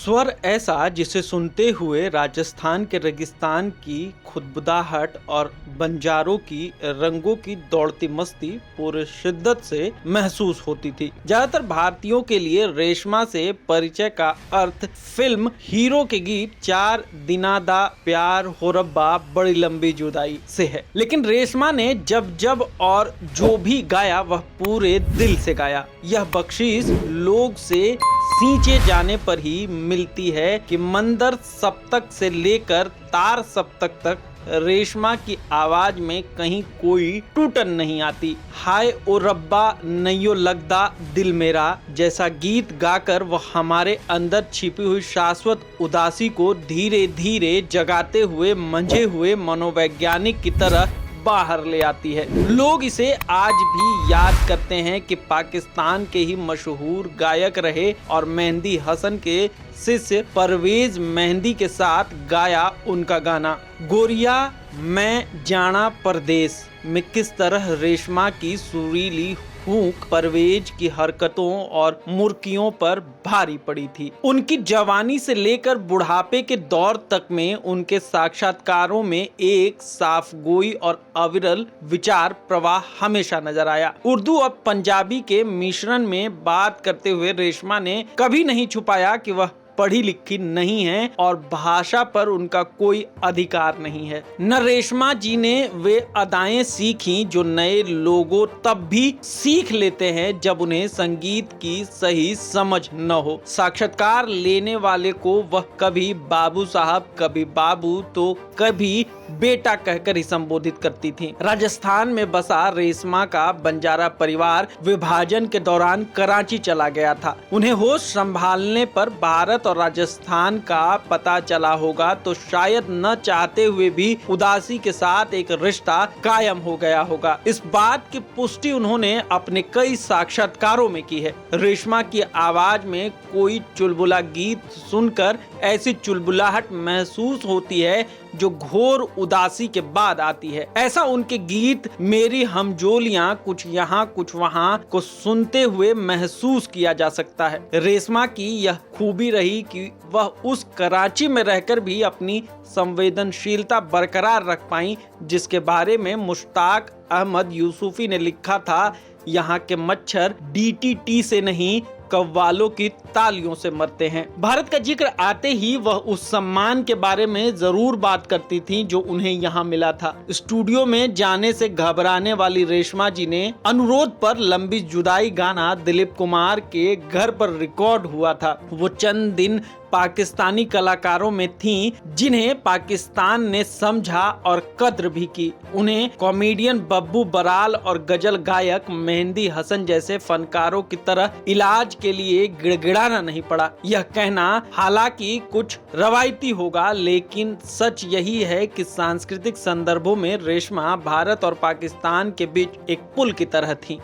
स्वर ऐसा जिसे सुनते हुए राजस्थान के रेगिस्तान की खुदबुदाहट और बंजारों की रंगों की दौड़ती मस्ती पूरे शिद्दत से महसूस होती थी। ज्यादातर भारतीयों के लिए रेशमा से परिचय का अर्थ फिल्म हीरो के गीत चार दिना दा प्यार हो रब्बा बड़ी लंबी जुदाई से है, लेकिन रेशमा ने जब जब और जो भी गाया वह पूरे दिल से गाया। यह बख्शीश लोग से सींचे जाने पर ही मिलती है कि मंदर सप्तक से लेकर तार सप्तक तक रेशमा की आवाज में कहीं कोई टूटन नहीं आती। हाय ओ रब्बा नैयो लगदा दिल मेरा जैसा गीत गाकर वह हमारे अंदर छिपी हुई शाश्वत उदासी को धीरे धीरे जगाते हुए मंझे हुए मनोवैज्ञानिक की तरह बाहर ले आती है। लोग इसे आज भी याद करते हैं कि पाकिस्तान के ही मशहूर गायक रहे और मेहंदी हसन के शिष्य परवेज मेहंदी के साथ गाया उनका गाना गोरिया मैं जाना परदेस में किस तरह रेशमा की सुरीली फूंक परवेज की हरकतों और मुर्कियों पर भारी पड़ी थी। उनकी जवानी से लेकर बुढ़ापे के दौर तक में उनके साक्षात्कारों में एक साफगोई और अविरल विचार प्रवाह हमेशा नजर आया। उर्दू और पंजाबी के मिश्रण में बात करते हुए रेशमा ने कभी नहीं छुपाया कि वह पढ़ी लिखी नहीं है और भाषा पर उनका कोई अधिकार नहीं है। न रेशमा जी ने वे अदाएं सीखी जो नए लोगों तब भी सीख लेते हैं जब उन्हें संगीत की सही समझ न हो। साक्षात्कार लेने वाले को वह कभी बाबू साहब, कभी बाबू तो कभी बेटा कहकर ही संबोधित करती थीं। राजस्थान में बसा रेशमा का बंजारा परिवार विभाजन के दौरान कराची चला गया था। उन्हें होश संभालने पर भारत और राजस्थान का पता चला होगा तो शायद न चाहते हुए भी उदासी के साथ एक रिश्ता कायम हो गया होगा। इस बात की पुष्टि उन्होंने अपने कई साक्षात्कारों में की है। रेशमा की आवाज में कोई चुलबुला गीत सुनकर ऐसी चुलबुलाहट महसूस होती है जो घोर उदासी के बाद आती है। ऐसा उनके गीत मेरी हमजोलियां कुछ यहाँ कुछ वहाँ को सुनते हुए महसूस किया जा सकता है। रेशमा की यह खूबी रही कि वह उस कराची में रहकर भी अपनी संवेदनशीलता बरकरार रख पाई, जिसके बारे में मुश्ताक अहमद यूसुफी ने लिखा था, यहाँ के मच्छर DTT से नहीं कव्वालों की तालियों से मरते हैं। भारत का जिक्र आते ही वह उस सम्मान के बारे में जरूर बात करती थी जो उन्हें यहाँ मिला था। स्टूडियो में जाने से घबराने वाली रेशमा जी ने अनुरोध पर लंबी जुदाई गाना दिलीप कुमार के घर पर रिकॉर्ड हुआ था। वो चंद दिन पाकिस्तानी कलाकारों में थीं जिन्हें पाकिस्तान ने समझा और कद्र भी की। उन्हें कॉमेडियन बब्बू बराल और गजल गायक मेहंदी हसन जैसे फनकारों की तरह इलाज के लिए गिड़गिड़ाना नहीं पड़ा। यह कहना हालांकि कुछ रवायती होगा, लेकिन सच यही है कि सांस्कृतिक संदर्भों में रेशमा भारत और पाकिस्तान के बीच एक पुल की तरह थी।